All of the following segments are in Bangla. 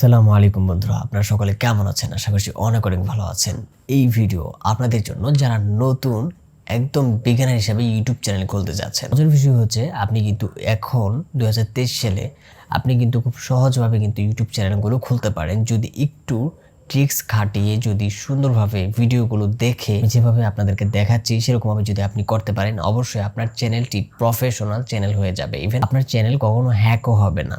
আসসালামু আলাইকুম বন্ধুরা, আপনারা সকলে কেমন আছেন? আশা করছি অনেক অনেক ভালো আছেন। এই ভিডিও আপনাদের জন্য যারা নতুন একদম বিগিনার হিসেবে ইউটিউব চ্যানেল খুলতে যাচ্ছেন। মজার বিষয় হচ্ছে আপনি কিন্তু এখন 2023 সালে আপনি কিন্তু খুব সহজভাবে কিন্তু ইউটিউব চ্যানেলগুলো খুলতে পারেন যদি একটু ট্রিক্স খাটিয়ে, যদি সুন্দরভাবে ভিডিওগুলো দেখে যেভাবে আপনাদেরকে দেখাচ্ছি সেরকমভাবে যদি আপনি করতে পারেন, অবশ্যই আপনার চ্যানেলটি প্রফেশনাল চ্যানেল হয়ে যাবে। ইভেন আপনার চ্যানেল কখনো হ্যাকও হবে না।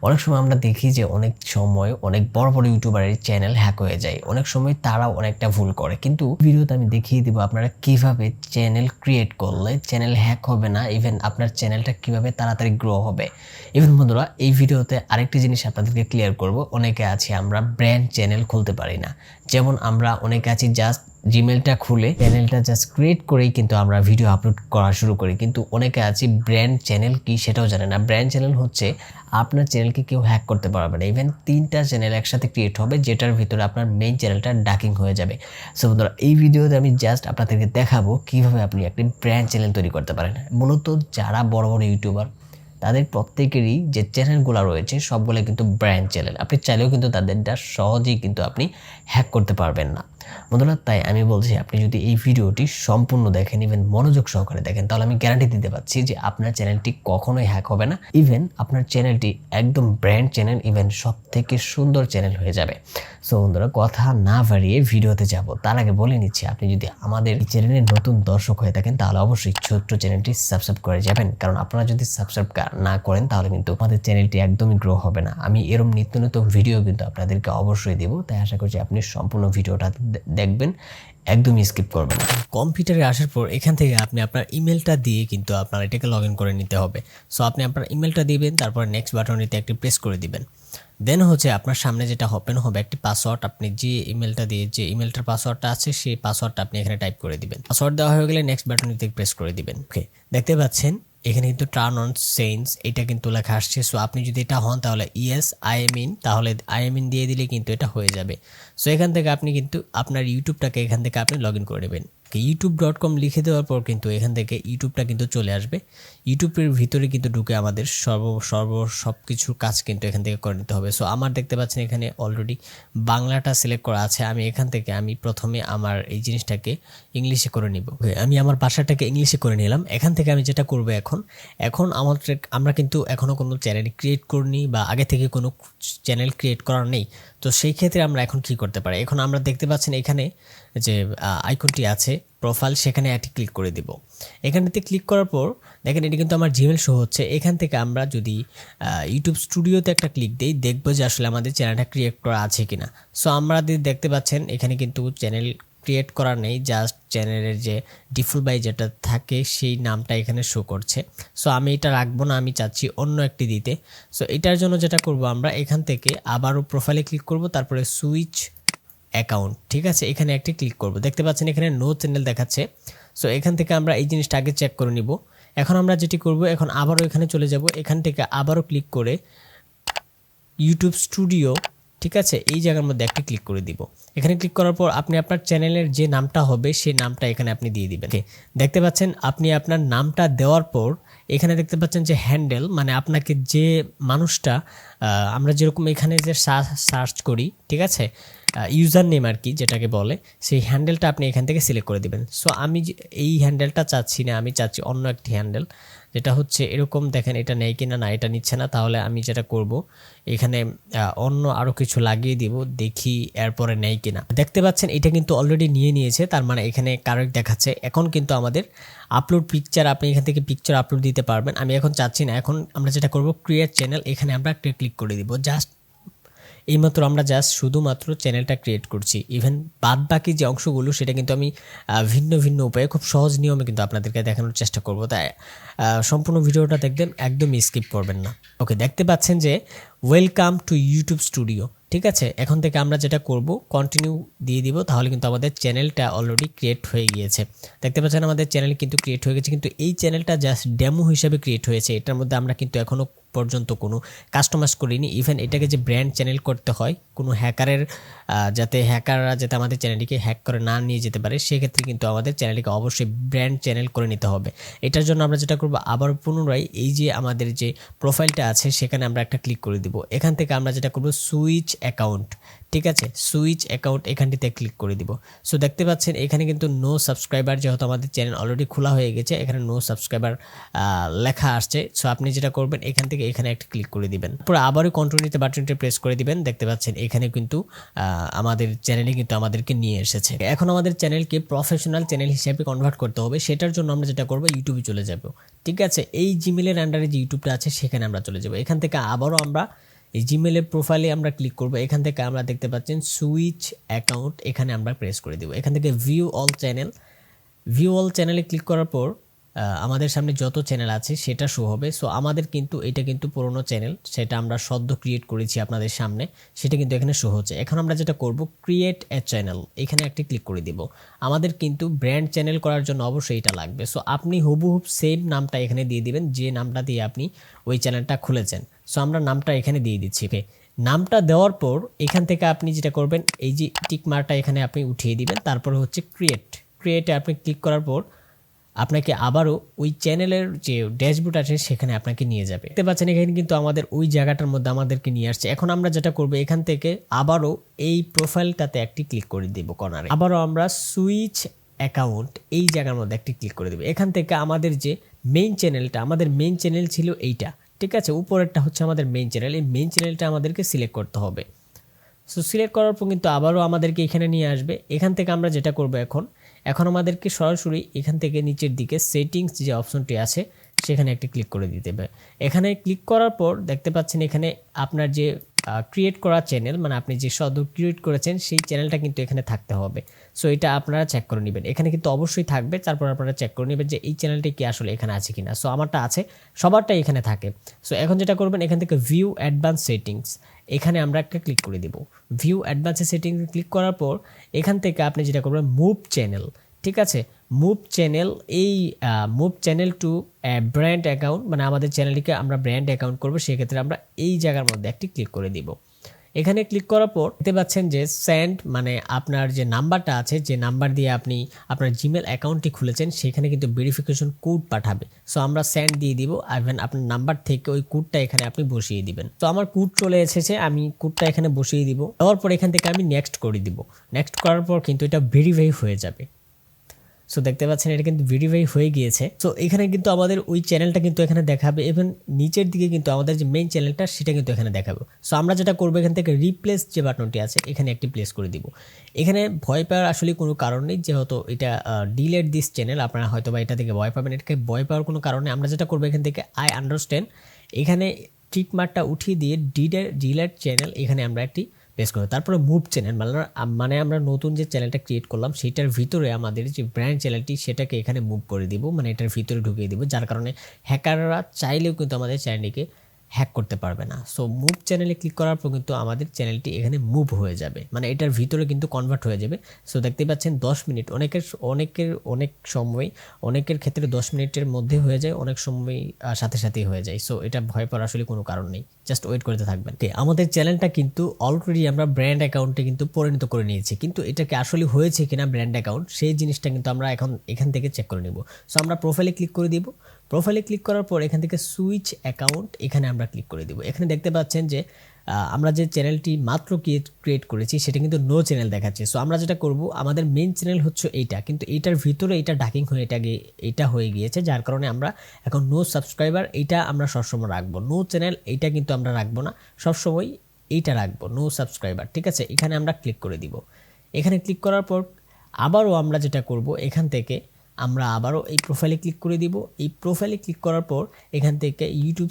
অনেক সময় আমরা দেখি যে অনেক সময় অনেক বড় বড় ইউটিউবারের চ্যানেল হ্যাক হয়ে যায়, অনেক সময় তারাও অনেকটা ভুল করে। কিন্তু ভিডিওতে আমি দেখিয়ে দিব আপনারা কিভাবে চ্যানেল ক্রিয়েট করলে চ্যানেল হ্যাক হবে না, ইভেন আপনার চ্যানেলটা কিভাবে তাড়াতাড়ি গ্রো হবে। ইভেন বন্ধুরা, এই ভিডিওতে আরেকটি জিনিস আপনাদেরকে ক্লিয়ার করব। অনেকে আছে আমরা ব্র্যান্ড চ্যানেল খুলতে পারি না। যেমন আমরা অনেকে আছি জাস্ট জিমেলটা খুলে চ্যানেলটা জাস্ট ক্রিয়েট করেই কিন্তু আমরা ভিডিও আপলোড করা শুরু করি, কিন্তু অনেকে আছি ব্র্যান্ড চ্যানেল কি সেটাও জানে না। ব্র্যান্ড চ্যানেল হচ্ছে আপনার চ্যানেলকে কেউ হ্যাক করতে পারবে না। ইভেন 3টা চ্যানেল একসাথে ক্রিয়েট হবে, যেটার ভিতরে আপনার মেইন চ্যানেলটা ডাকিং হয়ে যাবে। সো বন্ধুরা, এই ভিডিওতে আমি জাস্ট আপনাদেরকে দেখাবো কিভাবে আপনি একটি ব্র্যান্ড চ্যানেল তৈরি করতে পারেন। মূলত যারা বড় বড় ইউটিউবার তাদের প্রত্যেকেরই যে চ্যানেলগুলো রয়েছে সবগুলো কিন্তু ব্র্যান্ড চ্যানেল। আপনি চাইলেও কিন্তু তাদেরটা সহজেই কিন্তু আপনি হ্যাক করতে পারবেন না বন্ধুরা। তাই আমি বলছি, আপনি যদি এই ভিডিওটি সম্পূর্ণ দেখেন, ইভেন মনোযোগ সহকারে দেখেন, তাহলে আমি গ্যারান্টি দিতে পারছি যে আপনার চ্যানেলটি কখনোই হ্যাক হবে না। ইভেন আপনার চ্যানেলটি একদম ব্র্যান্ড চ্যানেল, ইভেন সব থেকে সুন্দর চ্যানেল হয়ে যাবে। সো বন্ধুরা, কথা না বাড়িয়ে ভিডিওতে যাব। তার আগে বলে নিচ্ছি, আপনি যদি আমাদের এই চ্যানেলের নতুন দর্শক হয়ে থাকেন তাহলে অবশ্যই ছোট্ট চ্যানেলটি সাবস্ক্রাইব করে যাবেন, কারণ আপনারা যদি সাবস্ক্রাইব না করেন তাহলে কিন্তু আমাদের চ্যানেলটি একদমই গ্রো হবে না। আমি এরকম নিত্য নতুন ভিডিও কিন্তু আপনাদেরকে অবশ্যই দেবো, তাই আশা করছি আপনি সম্পূর্ণ ভিডিওটা দেখবেন, একদমই স্কিপ করবেন না। কম্পিউটারে আসার পর এখান থেকে আপনি আপনার ইমেলটা দিয়ে কিন্তু আপনার এটাকে লগ ইন করে নিতে হবে। সো আপনি আপনার ইমেলটা দিবেন, তারপর নেক্সট বাটনটিতে একটি প্রেস করে দিবেন। দেন হচ্ছে আপনার সামনে যেটা ওপেন হবে একটি পাসওয়ার্ড। আপনি যে ইমেলটা দিয়ে, যে ইমেলটার পাসওয়ার্ডটা আছে সেই পাসওয়ার্ডটা আপনি এখানে টাইপ করে দিবেন। পাসওয়ার্ড দেওয়া হয়ে গেলে নেক্সট বাটনটিতে প্রেস করে দিবেন। ওকে, দেখতে পাচ্ছেন এখানে কিন্তু টার্ন অন চেঞ্জ এটা কিন্তু লেখা আসছে। সো আপনি যদি এটা হন তাহলে ইয়েস আই এম ইন, তাহলে আই এম ইন দিয়ে দিলে কিন্তু এটা হয়ে যাবে। সো এখান থেকে আপনি কিন্তু আপনার ইউটিউবটাকে এখান থেকে আপনি লগ ইন করে নেবেন। youtube.com লিখে দেওয়ার পর কিন্তু এখান থেকে ইউটিউবটা কিন্তু চলে আসবে। ইউটিউবের ভিতরে কিন্তু ঢুকে আমাদের সব কিছুর কাজ কিন্তু এখান থেকে করে নিতে হবে। সো আমার দেখতে পাচ্ছেন এখানে অলরেডি বাংলাটা সিলেক্ট করা আছে। আমি এখান থেকে প্রথমে আমার এই জিনিসটাকে ইংলিশে করে নিব। আমি আমার ভাষাটাকে ইংলিশে করে নিলাম। এখান থেকে আমি যেটা করব, এখন আমরা কিন্তু এখনো কোনো চ্যানেল ক্রিয়েট করিনি বা আগে থেকে কোনো চ্যানেল ক্রিয়েট করার নেই। তো সেই ক্ষেত্রে আমরা এখন কি করতে পারি, এখন আমরা দেখতে পাচ্ছেন এখানে যে আইকনটি আছে প্রোফাইল, সেখানে একটি ক্লিক করে দিব। এখানেতে ক্লিক করার পর দেখেন এটি কিন্তু আমার জিমেল শো হচ্ছে। এখান থেকে আমরা যদি ইউটিউব স্টুডিওতে একটা ক্লিক দিই, দেখবো যে আসলে আমাদের চ্যানেলটা ক্রিয়েট করা আছে কিনা। সো আমরা দেখতে পাচ্ছেন এখানে কিন্তু চ্যানেল ক্রিয়েট করা নেই, জাস্ট চ্যানেলের যে ডিফল্ট বাই যেটা থাকে সেই নামটা এখানে শো করছে। সো আমি এটা রাখবো না, আমি চাচ্ছি অন্য একটি দিতে। সো এটার জন্য যেটা করব, আমরা এখান থেকে আবারও প্রোফাইলে ক্লিক করব, তারপরে সুইচ অ্যাকাউন্ট, ঠিক আছে, এখানে একটি ক্লিক করব। দেখতে পাচ্ছেন এখানে নো চ্যানেল দেখাচ্ছে। সো এখান থেকে আমরা এই জিনিসটা আগে চেক করে নিব। এখন আমরা যেটি করব, এখন আবারও এখানে চলে যাব, এখান থেকে আবারও ক্লিক করে ইউটিউব স্টুডিও, ঠিক আছে, এই জায়গার মধ্যে একটি ক্লিক করে দিব। এখানে ক্লিক করার পর আপনি আপনার চ্যানেলের যে নামটা হবে সেই নামটা এখানে আপনি দিয়ে দিবেন। দেখতে পাচ্ছেন আপনি আপনার নামটা দেওয়ার পর এখানে দেখতে পাচ্ছেন যে হ্যান্ডেল, মানে আপনাকে যে মানুষটা আমরা যেরকম এখানে যে সার্চ করি, ঠিক আছে, ইউজার নেম আর কি যেটাকে বলে, সেই হ্যান্ডেলটা আপনি এখান থেকে সিলেক্ট করে দিবেন। সো আমি এই হ্যান্ডেলটা চাচ্ছি না, আমি চাচ্ছি অন্য একটি হ্যান্ডেল, যেটা হচ্ছে এরকম। দেখেন এটা নেই কিনা, না এটা নিচ্ছে না, তাহলে আমি যেটা করব এখানে অন্য আরও কিছু লাগিয়ে দিব, দেখি এরপরে নেই কিনা। দেখতে পাচ্ছেন এটা কিন্তু অলরেডি নিয়েছে, তার মানে এখানে কারেক্ট দেখাচ্ছে। এখন কিন্তু আমাদের আপলোড পিকচার, আপনি এখান থেকে পিকচার আপলোড দিতে পারবেন। আমি এখন চাচ্ছি না, এখন আমরা যেটা করব ক্রিয়েট চ্যানেল, এখানে আমরা একটা ক্লিক করে দিব। জাস্ট এইমাত্র আমরা জাস্ট শুধুমাত্র চ্যানেলটা ক্রিয়েট করছি। ইভেন বাদ বাকি যে অংশগুলো সেটা কিন্তু আমি ভিন্ন ভিন্ন উপায়ে খুব সহজ নিয়মে কিন্তু আপনাদেরকে দেখানোর চেষ্টা করব, তাই সম্পূর্ণ ভিডিওটা দেখবেন, একদম স্কিপ করবেন না। ওকে, দেখতে পাচ্ছেন যে ওয়েলকাম টু ইউটিউব স্টুডিও, ঠিক আছে। এখন থেকে আমরা যেটা করব কন্টিনিউ দিয়ে দিব, তাহলে কিন্তু আমাদের চ্যানেলটা অলরেডি ক্রিয়েট হয়ে গিয়েছে। দেখতে পাচ্ছেন আমাদের চ্যানেল কিন্তু ক্রিয়েট হয়ে গেছে, কিন্তু এই চ্যানেলটা জাস্ট ডেমো হিসেবে ক্রিয়েট হয়েছে। এটার মধ্যে আমরা কিন্তু এখনো পর্যন্ত কোনো কাস্টমাইজ করিনি। ইভেন এটাকে যে ব্র্যান্ড চ্যানেল করতে হয় কোনো হ্যাকারের যাতে হ্যাকাররা যাতে আমাদের চ্যানেলটিকে হ্যাক করে না নিয়ে যেতে পারে, সেক্ষেত্রে কিন্তু আমাদের চ্যানেলটিকে অবশ্যই ব্র্যান্ড চ্যানেল করে নিতে হবে। এটার জন্য আমরা যেটা করব, আবার পুনরায় এই যে আমাদের যে প্রোফাইলটা আছে সেখানে আমরা একটা ক্লিক করে দিব। এখান থেকে আমরা যেটা করব সুইচ অ্যাকাউন্ট, ঠিক আছে, সুইচ অ্যাকাউন্ট এখানটিতে ক্লিক করে দিব। সো দেখতে পাচ্ছেন এখানে কিন্তু নো সাবস্ক্রাইবার, যেহেতু আমাদের চ্যানেল অলরেডি খোলা হয়ে গেছে, এখানে নো সাবস্ক্রাইবার লেখা আসছে। সো আপনি যেটা করবেন এখান থেকে এখানে একটা ক্লিক করে দিবেন, পুরো আবারও কন্টিনিউতে বাটনটি প্রেস করে দিবেন। দেখতে পাচ্ছেন এখানে কিন্তু আমাদের চ্যানেলে কিন্তু আমাদেরকে নিয়ে এসেছে। এখন আমাদের চ্যানেলকে প্রফেশনাল চ্যানেল হিসেবে কনভার্ট করতে হবে। সেটার জন্য আমরা যেটা করব, ইউটিউবে চলে যাব, ঠিক আছে। এই জিমেলের আন্ডারে যে ইউটিউবটা আছে সেখানে আমরা চলে যাব। এখান থেকে আবারও আমরা এই জিমেলের প্রোফাইলে আমরা ক্লিক করব। এখান থেকে আমরা দেখতে পাচ্ছেন সুইচ অ্যাকাউন্ট, এখানে আমরা প্রেস করে দেব। এখান থেকে ভিউ অল চ্যানেলে ক্লিক করার পর আমাদের সামনে যত চ্যানেল আছে সেটা শো হবে। সো আমাদের কিন্তু এটা কিন্তু পুরনো চ্যানেল, সেটা আমরা সদ্য ক্রিয়েট করেছি আপনাদের সামনে, সেটা কিন্তু এখানে শো হচ্ছে। এখন আমরা যেটা করব, ক্রিয়েট এ চ্যানেল, এখানে একটা ক্লিক করে দিব। আমাদের কিন্তু ব্র্যান্ড চ্যানেল করার জন্য অবশ্যই এটা লাগবে। সো আপনি হুবহুব সেম নামটা এখানে দিয়ে দিবেন, যে নামটা দিয়ে আপনি ওই চ্যানেলটা খুলেছেন। সো আমরা নামটা এখানে দিয়ে দিচ্ছি। নামটা দেওয়ার পর এখান থেকে আপনি যেটা করবেন, এই যে টিক মার্কটা এখানে আপনি উঠিয়ে দিবেন। তারপর হচ্ছে ক্রিয়েটে আপনি ক্লিক করার পর আপনাকে আবারও ওই চ্যানেলের যে ড্যাশবোর্ড আছে সেখানে আপনাকে নিয়ে যাবে। দেখতে পাচ্ছেন এখানে কিন্তু আমাদের ওই জায়গাটার মধ্যে আমাদেরকে নিয়ে আসছে। এখন আমরা যেটা করব, এখান থেকে আবারও এই প্রোফাইলটাতে একটি ক্লিক করে দিব কর্নারে। আবারও আমরা সুইচ অ্যাকাউন্ট এই জায়গার মধ্যে একটি ক্লিক করে দেব। এখান থেকে আমাদের যে মেইন চ্যানেলটা, আমাদের মেইন চ্যানেল ছিল এইটা, ঠিক আছে, উপরেরটা হচ্ছে আমাদের মেইন চ্যানেল। এই মেইন চ্যানেলটা আমাদেরকে সিলেক্ট করতে হবে। সো সিলেক্ট করার পর কিন্তু আবারও আমাদেরকে এখানে নিয়ে আসবে। এখান থেকে আমরা যেটা করব, এখন আমাদেরকে সরাসরি এখান থেকে নিচের দিকে সেটিংস যে অপশনটি আছে সেখানে একটি ক্লিক করে দিতে হবে। এখানে ক্লিক করার পর দেখতে পাচ্ছেন এখানে আপনার যে ক্রিয়েট করা চ্যানেল, মানে আপনি যে সদ্য ক্রিয়েট করেছেন সেই চ্যানেলটা কিন্তু এখানে থাকতে হবে। সো এটা আপনারা চেক করে নেবেন, এখানে কিন্তু অবশ্যই থাকবে। তারপর আপনারা চেক করে নেবেন যে এই চ্যানেলটি কি আসলে এখানে আছে কিনা। সো আমারটা আছে, সবারটাই এখানে থাকে। সো এখন যেটা করবেন, এখান থেকে ভিউ অ্যাডভান্স সেটিংস, এখানে আমরা একটা ক্লিক করে দিব। ভিউ অ্যাডভান্স সেটিংস ক্লিক করার পর এখান থেকে আপনি যেটা করবেন, মুভ চ্যানেল, ঠিক আছে, মুভ চ্যানেল, এই move channel to brand account, মানে আমাদের চ্যানেলটিকে আমরা ব্র্যান্ড অ্যাকাউন্ট করবো, সেক্ষেত্রে আমরা এই জায়গার মধ্যে একটি ক্লিক করে দিব। এখানে ক্লিক করার পর দেখতে পাচ্ছেন যে সেন্ড, মানে আপনার যে নাম্বারটা আছে, যে নাম্বার দিয়ে আপনি আপনার জিমেল অ্যাকাউন্টটি খুলেছেন সেখানে কিন্তু ভেরিফিকেশন কোড পাঠাবে। সো আমরা সেন্ড দিয়ে দিব, ইভেন আপনার নাম্বার থেকে ওই কোডটা এখানে আপনি বসিয়ে দিবেন। তো আমার কোড চলে এসেছে, আমি কোডটা এখানে বসিয়ে দিব। দেওয়ার পর এখান থেকে আমি নেক্সট করে দিব। নেক্সট করার পর কিন্তু এটা ভেরিফাই হয়ে যাবে। সো দেখতে পাচ্ছেন এটা কিন্তু ভেরিফাই হয়ে গিয়েছে। সো এখানে কিন্তু আমাদের ওই চ্যানেলটা কিন্তু এখানে দেখাবে, এবং নিচের দিকে কিন্তু আমাদের যে মেইন চ্যানেলটা সেটা কিন্তু এখানে দেখাবে। সো আমরা যেটা করবো, এখান থেকে রিপ্লেস যে বাটনটি আছে এখানে একটি প্লেস করে দিব। এখানে ভয় পাওয়ার আসলে কোনো কারণ নেই, যেহেতু এটা ডিলেট দিস চ্যানেল, আপনারা হয়তো বা এটা থেকে ভয় পাবেন। এটাকে ভয় পাওয়ার কোনো কারণ নেই। আমরা যেটা করবো, এখান থেকে আই আন্ডারস্ট্যান্ড, এখানে টিক মার্কটা উঠিয়ে দিয়ে ডিলেট চ্যানেল এখানে আমরা একটি প্রেস করবো। তারপরে মুভ চ্যানেল, মানে আমরা নতুন যে চ্যানেলটা ক্রিয়েট করলাম সেটার ভিতরে আমাদের যে ব্র্যান্ড চ্যানেলটি সেটাকে এখানে মুভ করে দিব, মানে এটার ভিতরে ঢুকিয়ে দিব, যার কারণে হ্যাকাররা চাইলেও কিন্তু আমাদের চ্যানেলটিকে হ্যাক করতে পারবে না। সো মুভ চ্যানেলে ক্লিক করার পর কিন্তু আমাদের চ্যানেলটি এখানে মুভ হয়ে যাবে, মানে এটার ভিতরে কিন্তু কনভার্ট হয়ে যাবে। সো দেখতে পাচ্ছেন 10 মিনিট, অনেক সময়, অনেকের ক্ষেত্রে 10 মিনিটের মধ্যে হয়ে যায়, অনেক সময় সাথে সাথেই হয়ে যায়। সো এটা ভয় পাওয়ার আসলে কোনো কারণ নেই, জাস্ট ওয়েট করতে থাকবেন। আমাদের চ্যানেলটা কিন্তু অলরেডি আমরা ব্র্যান্ড অ্যাকাউন্টে কিন্তু পরিণত করে নিয়েছি, কিন্তু এটাকে আসলে হয়েছে কিনা ব্র্যান্ড অ্যাকাউন্ট সেই জিনিসটা কিন্তু আমরা এখন এখান থেকে চেক করে নিব। সো আমরা প্রোফাইলে ক্লিক করে দিব। প্রোফাইলে ক্লিক করার পর এখান থেকে সুইচ অ্যাকাউন্ট এখানে আমরা ক্লিক করে দিব। এখানে দেখতে পাচ্ছেন যে আমরা যে চ্যানেলটি মাত্র ক্রিয়েট করেছি সেটা কিন্তু নো চ্যানেল দেখাচ্ছে। সো আমরা যেটা করব, আমাদের মেইন চ্যানেল হচ্ছে এইটা, কিন্তু এইটার ভিতরে এটা ডাকিং হয়ে এটা হয়ে গিয়েছে, যার কারণে আমরা এখন নো সাবস্ক্রাইবার এইটা আমরা সবসময় রাখবো। নো চ্যানেল এইটা কিন্তু আমরা রাখবো না, সবসময় এইটা রাখবো, নো সাবস্ক্রাইবার, ঠিক আছে। এখানে আমরা ক্লিক করে দিব। এখানে ক্লিক করার পর আবারও আমরা যেটা করব, এখান থেকে আমরা আবারও এই প্রোফাইলে ক্লিক করে দিব। এই প্রোফাইলে ক্লিক করার পর এখান থেকে ইউটিউব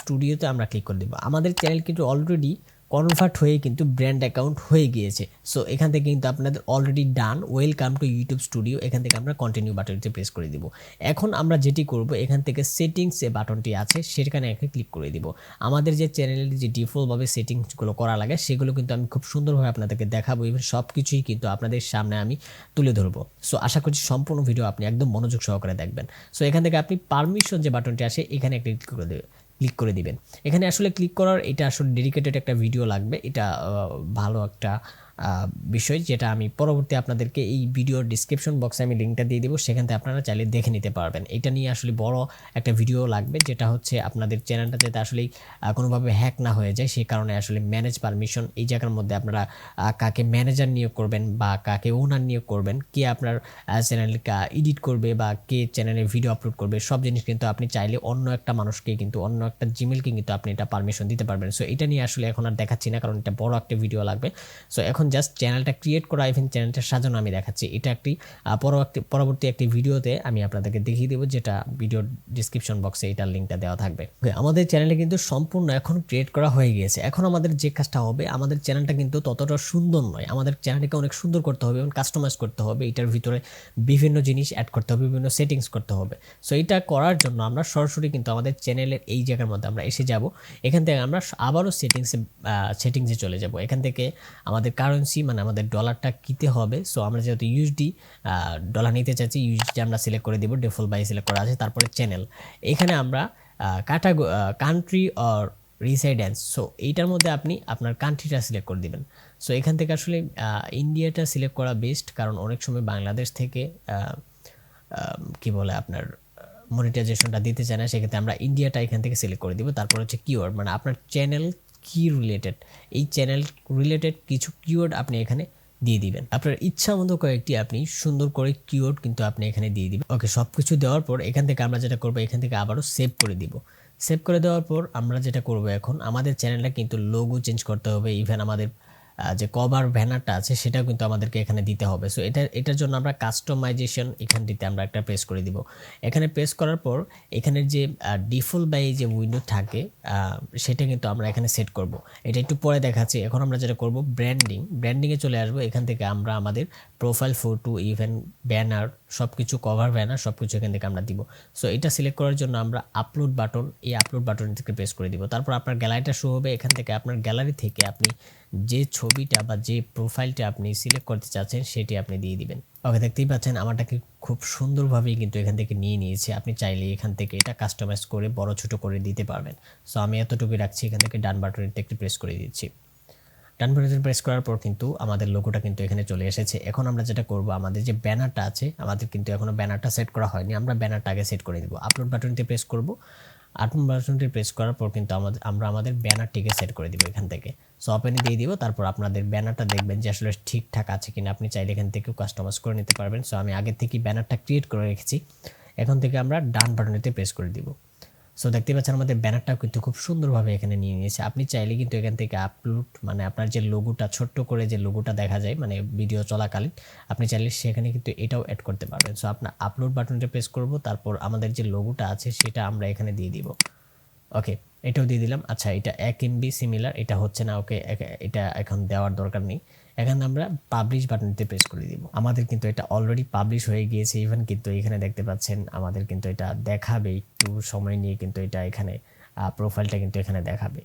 স্টুডিওতে আমরা ক্লিক করে দেব। আমাদের চ্যানেল কিন্তু অলরেডি কনভার্ট হয়ে কিন্তু ব্র্যান্ড অ্যাকাউন্ট হয়ে গিয়েছে। সো এখান থেকে কিন্তু আপনাদের already done, welcome to YouTube studio, এখান থেকে আমরা কন্টিনিউ বাটনটি প্রেস করে দিব। এখন আমরা যেটি করব, এখান থেকে সেটিংস যে বাটনটি আছে সেখানে একটা ক্লিক করে দিব। আমাদের যে চ্যানেলের যে ডিফল্টভাবে সেটিংসগুলো করা লাগে সেগুলো কিন্তু আমি খুব সুন্দরভাবে আপনাদেরকে দেখাবো, এবং সব কিছুই কিন্তু আপনাদের সামনে আমি তুলে ধরবো। সো আশা করছি সম্পূর্ণ ভিডিও আপনি একদম মনোযোগ সহকারে দেখবেন। সো এখান থেকে আপনি পারমিশন যে বাটনটি আছে এখানে একটা ক্লিক করে দিবেন। এখানে আসলে ক্লিক করার এটা আসলে ডেডিকেটেড একটা ভিডিও লাগবে, এটা ভালো একটা বিষয়, যেটা আমি পরবর্তী আপনাদেরকে এই ভিডিওর ডিসক্রিপশন বক্সে আমি লিঙ্কটা দিয়ে দেবো, সেখান থেকে আপনারা চাইলে দেখে নিতে পারবেন। এটা নিয়ে আসলে বড় একটা ভিডিও লাগবে, যেটা হচ্ছে আপনাদের চ্যানেলটা যাতে আসলে কোনোভাবে হ্যাক না হয়ে যায়, সেই কারণে আসলে ম্যানেজ পারমিশন এই জায়গার মধ্যে আপনারা কাকে ম্যানেজার নিয়োগ করবেন বা কাকে ওনার নিয়োগ করবেন, কে আপনার চ্যানেল এডিট করবে বা কে চ্যানেলে ভিডিও আপলোড করবে, সব জিনিস কিন্তু আপনি চাইলে অন্য একটা মানুষকে কিন্তু অন্য একটা জিমেলকে কিন্তু আপনি এটা পারমিশন দিতে পারবেন। সো এটা নিয়ে আসলে এখন আর দেখাচ্ছি না, কারণ এটা বড় একটা ভিডিও লাগবে। সো এখন জাস্ট চ্যানেলটা ক্রিয়েট করা, ইভেন চ্যানেলটা সাজানো আমি দেখাচ্ছি। এটা একটি পরবর্তী একটি ভিডিওতে আমি আপনাদেরকে দেখিয়ে দেবো, যেটা ভিডিওর ডিসক্রিপশন বক্সে এটার লিঙ্কটা দেওয়া থাকবে। আমাদের চ্যানেলে কিন্তু সম্পূর্ণ এখন ক্রিয়েট করা হয়ে গিয়েছে। এখন আমাদের যে কাজটা হবে, আমাদের চ্যানেলটা কিন্তু ততটা সুন্দর নয়, আমাদের চ্যানেলটাকে অনেক সুন্দর করতে হবে এবং কাস্টমাইজ করতে হবে। এটার ভিতরে বিভিন্ন জিনিস অ্যাড করতে হবে, বিভিন্ন সেটিংস করতে হবে। সো এটা করার জন্য আমরা সরাসরি কিন্তু আমাদের চ্যানেলের এই জায়গার মধ্যে আমরা এসে যাব। এখান থেকে আমরা আবারও সেটিংসে চলে যাব। এখান থেকে আমাদের কারেন্সি মানে আমাদের ডলারটা কিতে হবে। সো আমরা যেহেতু ইউএসডি ডলার নিতে চাচ্ছি, ইউএসডি আমরা সিলেক্ট করে দিব, ডিফল্ট বাই সিলেক্ট করা আছে। তারপরে চ্যানেল, এখানে আমরা কান্ট্রি অর রিসাইডেন্স, সো এইটার মধ্যে আপনি আপনার কান্ট্রিটা সিলেক্ট করে দিবেন। সো এখান থেকে আসলে ইন্ডিয়াটা সিলেক্ট করা বেস্ট, কারণ অনেক সময় বাংলাদেশ থেকে কি বলে আপনার মনিটাইজেশনটা দিতে চায় না, সেক্ষেত্রে আমরা ইন্ডিয়াটা এখান থেকে সিলেক্ট করে দিব। তারপর হচ্ছে কিওয়ার্ড, মানে আপনার চ্যানেল কি রিলেটেড, এই চ্যানেল রিলেটেড কিছু কিওয়ার্ড আপনি এখানে দিয়ে দিবেন। আপনার ইচ্ছা মতো কয়েকটি আপনি সুন্দর করে কিওয়ার্ড কিন্তু আপনি এখানে দিয়ে দিবেন। ওকে, সব কিছু দেওয়ার পর এখান থেকে আমরা যেটা করবো, এখান থেকে আবারও সেভ করে দিব। সেভ করে দেওয়ার পর আমরা যেটা করব, এখন আমাদের চ্যানেলটা কিন্তু লোগো চেঞ্জ করতে হবে, ইভেন আমাদের যে কভার ব্যানারটা আছে সেটাও কিন্তু আমাদেরকে এখানে দিতে হবে। সো এটার জন্য আমরা কাস্টমাইজেশন এখানটিতে আমরা একটা প্রেস করে দিব। এখানে প্রেস করার পর এখানের যে ডিফল্ট বা এই যে উইন্ডো থাকে সেটা কিন্তু আমরা এখানে সেট করব। এটা একটু পরে দেখাচ্ছি। এখন আমরা যেটা করব, ব্র্যান্ডিংয়ে চলে আসবো। এখান থেকে আমরা আমাদের প্রোফাইল ফটো, ইভেন ব্যানার, সব কিছু কভার ব্যানার সব কিছু এখান থেকে আমরা দিব। সো এটা সিলেক্ট করার জন্য আমরা আপলোড বাটন, এই আপলোড বাটন থেকে প্রেস করে দিব। তারপর আপনার গ্যালারিটা শো হবে। এখান থেকে আপনার গ্যালারি থেকে আপনি যে ছবিটা বা যে প্রোফাইলটা আপনি সিলেক্ট করতে চাচ্ছেন সেটি আপনি দিয়ে দিবেন। ওকে, দেখতেই পাচ্ছেন আমারটাকে খুব সুন্দরভাবেই কিন্তু এখান থেকে নিয়ে নিয়েছে। আপনি চাইলে এখান থেকে এটা কাস্টমাইজ করে বড় ছোট করে দিতে পারবেন। সো আমি এতটুকুই রাখছি। এখান থেকে ডান বাটনটি একটু প্রেস করে দিচ্ছি। ডান বাটন প্রেস করার পর কিন্তু আমাদের লোগোটা কিন্তু এখানে চলে এসেছে। এখন আমরা যেটা করব, আমাদের যে ব্যানারটা আছে, আমাদের কিন্তু এখনো ব্যানারটা সেট করা হয়নি, আমরা ব্যানারটা আগে সেট করে দিব। আপলোড বাটনটি প্রেস করব। আপলোড বাটনটি প্রেস করার পর কিন্তু আমরা আমাদের ব্যানারটিকে সেট করে দিব এখান থেকে। সো ওপেনে দিয়ে দিব। তারপর আপনাদের ব্যানারটা দেখবেন যে আসলে ঠিকঠাক আছে কিনা, আপনি চাইলে এখান থেকেও কাস্টমাইজ করে নিতে পারবেন। সো আমি আগে থেকেই ব্যানারটা ক্রিয়েট করে রেখেছি। এখন থেকে আমরা ডান বাটনটিতে প্রেস করে দিব। সো দেখতে পাচ্ছেন আমাদের ব্যানারটাও কিন্তু খুব সুন্দরভাবে এখানে নিয়ে নিয়েছে। আপনি চাইলে কিন্তু এখান থেকে আপলোড মানে আপনার যে লোগোটা, ছোট্ট করে যে লোগোটা দেখা যায় মানে ভিডিও চলাকালীন, আপনি চাইলে সেখানে কিন্তু এটাও অ্যাড করতে পারবেন। সো আপনার আপলোড বাটনটা প্রেস করব। তারপর আমাদের যে লোগোটা আছে সেটা আমরা এখানে দিয়ে দিব। ওকে, এটাও দিয়ে দিলাম। আচ্ছা, এটা 1 MB সিমিলার, এটা হচ্ছে না। ওকে, এটা এখন দেওয়ার দরকার নেই। এখানে আমরা পাবলিশ বাটনটিতে প্রেস করে দিব। আমাদের কিন্তু এটা অলরেডি পাবলিশ হয়ে গিয়েছে। ইভেন কিন্তু এখানে দেখতে পাচ্ছেন আমাদের কিন্তু এটা দেখাবে, একটু সময় নিয়ে কিন্তু এটা এখানে প্রোফাইলটা কিন্তু এখানে দেখাবে।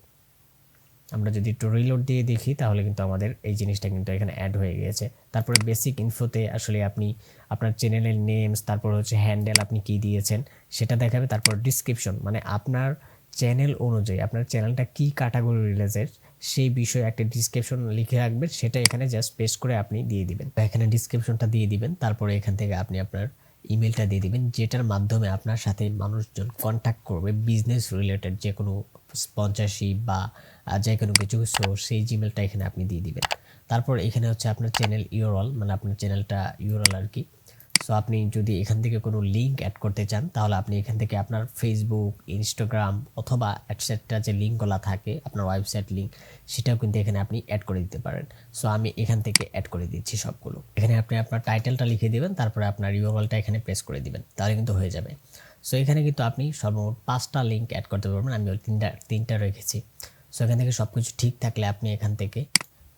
আমরা যদি একটু রিলোড দিয়ে দেখি তাহলে কিন্তু আমাদের এই জিনিসটা কিন্তু এখানে অ্যাড হয়ে গিয়েছে। তারপরে বেসিক ইনফোতে আসলে আপনি আপনার চ্যানেলের নেমস, তারপর হচ্ছে হ্যান্ডেল আপনি কি দিয়েছেন সেটা দেখাবে। তারপর ডিসক্রিপশন, মানে আপনার চ্যানেল অনুযায়ী আপনার চ্যানেলটা কি ক্যাটাগরি রিলেটেড সেই বিষয়ে একটা ডিসক্রিপশন লিখে রাখবেন, সেটা এখানে জাস্ট পেস্ট করে আপনি দিয়ে দিবেন। এখানে ডিসক্রিপশনটা দিয়ে দিবেন। তারপরে এখান থেকে আপনি আপনার ইমেলটা দিয়ে দিবেন, যেটার মাধ্যমে আপনার সাথে মানুষজন কন্ট্যাক্ট করবে বিজনেস রিলেটেড যে কোনো স্পন্সরশিপ বা যে কোনো কিছু। সো সেই জিমেলটা এখানে আপনি দিয়ে দিবেন। তারপর এখানে হচ্ছে আপনার চ্যানেল ইউআরএল, মানে আপনার চ্যানেলটা ইউআরএল আর কি। সো আপনি যদি এখান থেকে কোনো লিঙ্ক অ্যাড করতে চান তাহলে আপনি এখান থেকে আপনার ফেসবুক, ইনস্টাগ্রাম অথবা অ্যাটসেট্রা যে লিঙ্কগুলো থাকে আপনার ওয়েবসাইট লিঙ্ক, সেটাও কিন্তু এখানে আপনি অ্যাড করে দিতে পারেন। সো আমি এখান থেকে অ্যাড করে দিচ্ছি সবগুলো। এখানে আপনি আপনার টাইটেলটা লিখে দিবেন, তারপরে আপনার ইউআরএলটা এখানে প্রেস করে দিবেন, তাহলে কিন্তু হয়ে যাবে। সো এখানে কিন্তু আপনি সর্বমোট 5টা লিঙ্ক অ্যাড করতে পারবেন। আমি তিনটা রেখেছি। সো এখান থেকে সব কিছু ঠিক থাকলে আপনি এখান থেকে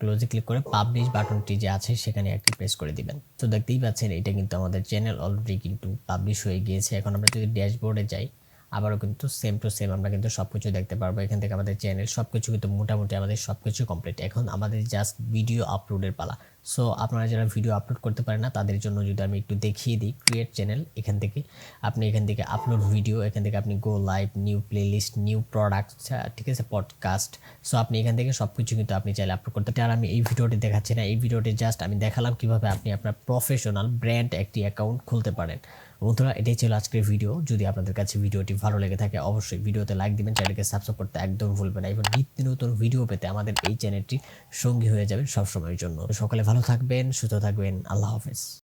ক্লোজে ক্লিক করে পাবলিশ বাটনটি যে আছে সেখানে একটি প্রেস করে দিবেন। তো দেখতেই পাচ্ছেন এটা কিন্তু আমাদের চ্যানেল অলরেডি কিন্তু পাবলিশ হয়ে গিয়েছে। এখন আমরা যদি ড্যাশবোর্ডে যাই, আবারও কিন্তু সেম টু সেম আমরা কিন্তু সবকিছু দেখতে পারবো। এখান থেকে আমাদের চ্যানেল সবকিছু কিন্তু মোটামুটি আমাদের সবকিছু কমপ্লিট। এখন আমাদের জাস্ট ভিডিও আপলোডের পালা। সো আপনারা যারা ভিডিও আপলোড করতে পারেন না তাদের জন্য যদি আমি একটু দেখিয়ে দিই, ক্রিয়েট চ্যানেল এখান থেকে আপনি এখান থেকে আপলোড ভিডিও, এখান থেকে আপনি গো live, new playlist, new product, ঠিক আছে, পডকাস্ট। সো আপনি এখান থেকে সবকিছু কিন্তু আপনি চাইলে আপলোড করতে পারেন। আর আমি এই ভিডিওটি দেখাচ্ছি না, এই ভিডিওটি জাস্ট আমি দেখালাম কিভাবে আপনি আপনার প্রফেশনাল ব্র্যান্ড একটি অ্যাকাউন্ট খুলতে পারেন। বন্ধুরা, এটাই ছিল আজকের ভিডিও। যদি আপনাদের কাছে ভিডিওটি ভালো লেগে থাকে অবশ্যই ভিডিওতে লাইক দিবেন, চ্যানেলকে সাবস্ক্রাইব করতে একদম ভুলবেন না এবং নিত্য নতুন ভিডিও পেতে আমাদের এই চ্যানেলটি সঙ্গী হয়ে যাবেন সবসময়ের জন্য। সকলে ভালো থাকবেন, সুস্থ থাকবেন, আল্লাহ হাফেজ।